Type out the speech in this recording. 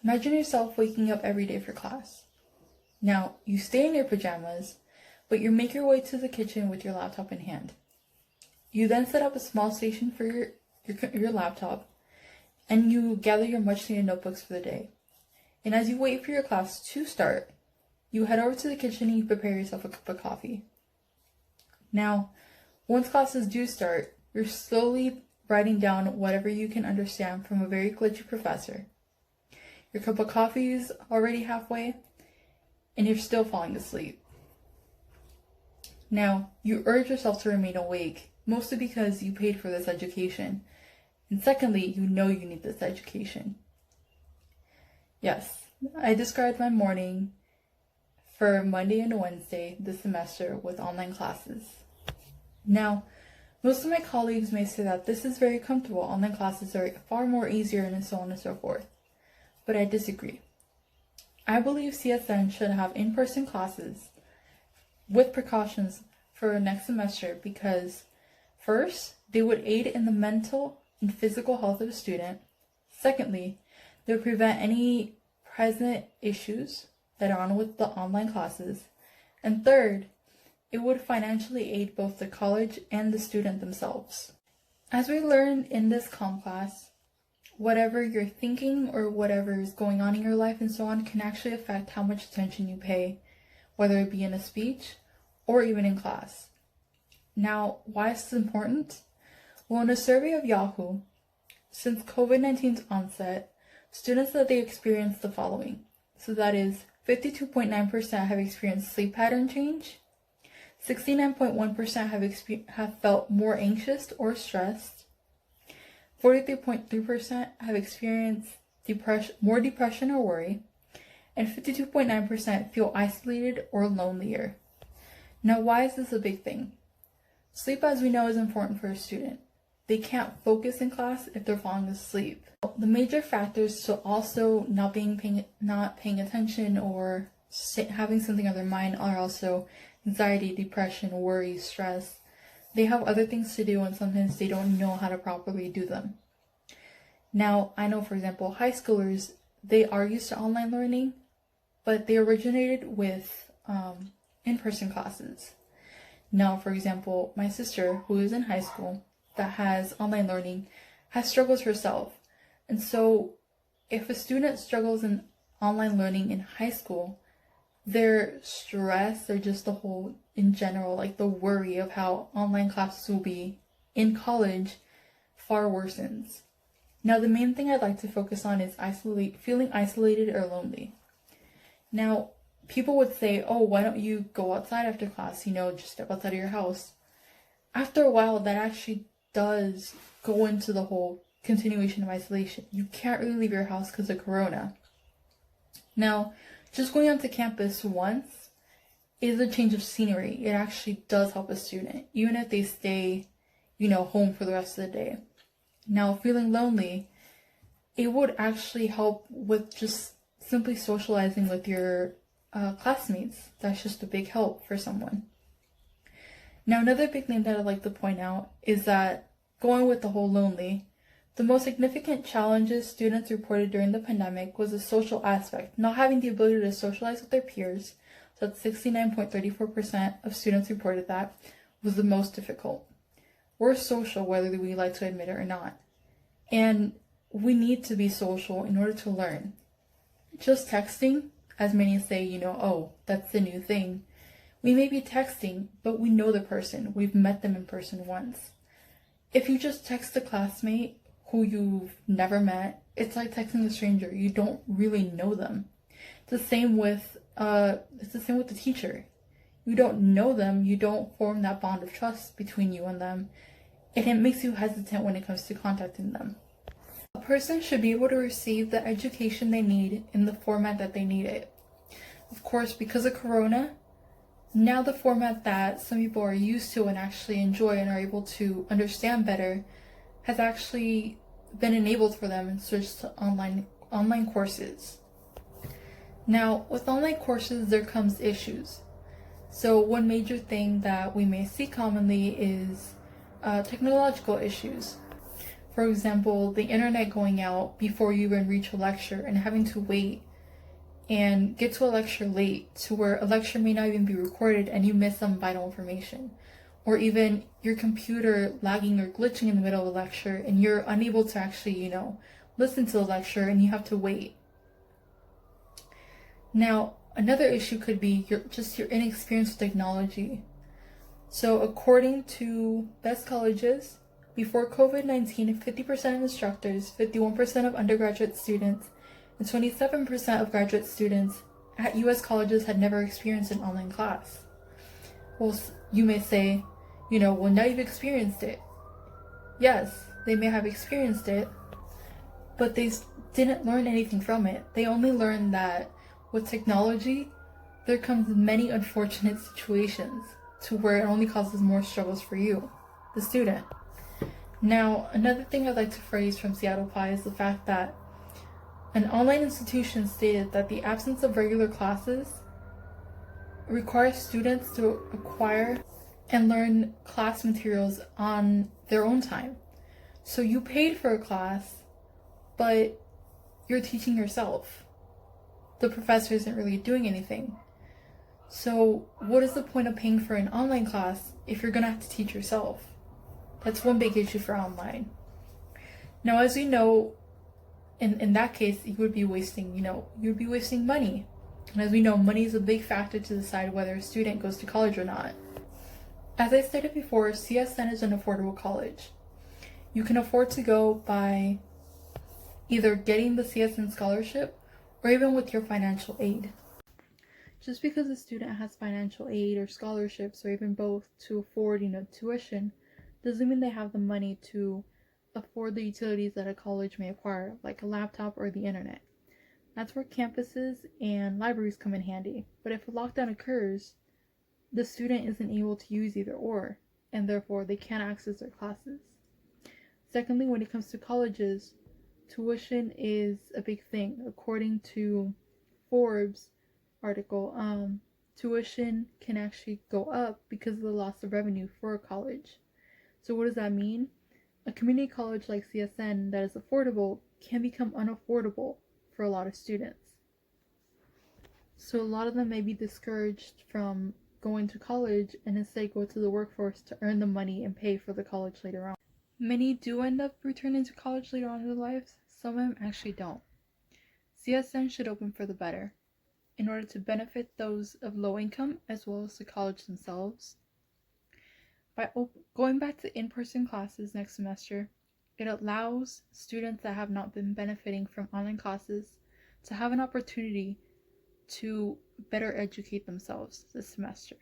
Imagine yourself waking up every day for class. Now, you stay in your pajamas, but you make your way to the kitchen with your laptop in hand. You then set up a small station for your laptop, and you gather your much needed notebooks for the day. And as you wait for your class to start, you head over to the kitchen and you prepare yourself a cup of coffee. Now, once classes do start, you're slowly writing down whatever you can understand from a very glitchy professor. Your cup of coffee is already halfway, and you're still falling asleep. Now, you urge yourself to remain awake, mostly because you paid for this education, and secondly, you know you need this education. Yes, I described my morning for Monday and Wednesday this semester with online classes. Now, most of my colleagues may say that this is very comfortable, online classes are far more easier, and so on and so forth. But I disagree. I believe CSN should have in-person classes with precautions for next semester because, first, they would aid in the mental and physical health of the student. Secondly, they would prevent any present issues that are on with the online classes. And third, it would financially aid both the college and the student themselves. As we learned in this comm class, whatever you're thinking or whatever is going on in your life and so on can actually affect how much attention you pay, whether it be in a speech or even in class. Now, why is this important? Well, in a survey of Yahoo, since COVID-19's onset, students said they experienced the following. So that is 52.9% have experienced sleep pattern change, 69.1% have felt more anxious or stressed, 43.3% have experienced more depression or worry, and 52.9% feel isolated or lonelier. Now, why is this a big thing? Sleep, as we know, is important for a student. They can't focus in class if they're falling asleep. The major factors to also not paying attention or having something on their mind are also anxiety, depression, worry, stress. They have other things to do and sometimes they don't know how to properly do them. Now, I know, for example, high schoolers, they are used to online learning, but they originated with in-person classes. Now, for example, my sister, who is in high school, that has online learning, has struggles herself. And so, if a student struggles in online learning in high school, their stress or just the whole, in general, like the worry of how online classes will be in college far worsens. Now, the main thing I'd like to focus on is feeling isolated or lonely. Now, people would say, oh, why don't you go outside after class, just step outside of your house. After a while, that actually does go into the whole continuation of isolation. You can't really leave your house because of Corona. Now, just going onto campus once is a change of scenery. It actually does help a student, even if they stay, home for the rest of the day. Now, feeling lonely, it would actually help with just simply socializing with your classmates. That's just a big help for someone. Now, another big thing that I'd like to point out is that going with the whole lonely, the most significant challenges students reported during the pandemic was the social aspect, not having the ability to socialize with their peers. So that's 69.34% of students reported that was the most difficult. We're social whether we like to admit it or not. And we need to be social in order to learn. Just texting, as many say, oh, that's the new thing. We may be texting, but we know the person. We've met them in person once. If you just text a classmate who you've never met, it's like texting a stranger. You don't really know them. It's the same with the teacher. You don't know them. You don't form that bond of trust between you and them. And it makes you hesitant when it comes to contacting them. A person should be able to receive the education they need in the format that they need it. Of course, because of Corona, now the format that some people are used to and actually enjoy and are able to understand better has actually been enabled for them and switched to online courses. Now, with online courses, there comes issues. So one major thing that we may see commonly is technological issues. For example, the internet going out before you even reach a lecture and having to wait and get to a lecture late to where a lecture may not even be recorded and you miss some vital information. Or even your computer lagging or glitching in the middle of a lecture and you're unable to actually, listen to the lecture and you have to wait. Now, another issue could be your inexperience with technology. So according to Best Colleges, before COVID-19, 50% of instructors, 51% of undergraduate students, and 27% of graduate students at US colleges had never experienced an online class. Well, you may say, well, now you've experienced it. Yes, they may have experienced it, but they didn't learn anything from it. They only learned that with technology, there comes many unfortunate situations to where it only causes more struggles for you, the student. Now, another thing I'd like to phrase from Seattle Pie is the fact that an online institution stated that the absence of regular classes requires students to acquire and learn class materials on their own time. So you paid for a class, but you're teaching yourself. The professor isn't really doing anything. So what is the point of paying for an online class if you're gonna have to teach yourself? That's one big issue for online. Now, as we know, in that case, you would be wasting money. And as we know, money is a big factor to decide whether a student goes to college or not. As I stated before, CSN is an affordable college. You can afford to go by either getting the CSN scholarship or even with your financial aid. Just because a student has financial aid or scholarships or even both to afford, tuition, doesn't mean they have the money to afford the utilities that a college may acquire, like a laptop or the internet. That's where campuses and libraries come in handy. But if a lockdown occurs, the student isn't able to use either or, and therefore they can't access their classes. Secondly, when it comes to colleges, tuition is a big thing. According to Forbes article, tuition can actually go up because of the loss of revenue for a college. So what does that mean? A community college like CSN that is affordable can become unaffordable for a lot of students. So a lot of them may be discouraged from going to college and instead go to the workforce to earn the money and pay for the college later on. Many do end up returning to college later on in their lives. Some of them actually don't. CSN should open for the better in order to benefit those of low income as well as the college themselves. By going back to in-person classes next semester, it allows students that have not been benefiting from online classes to have an opportunity to better educate themselves this semester.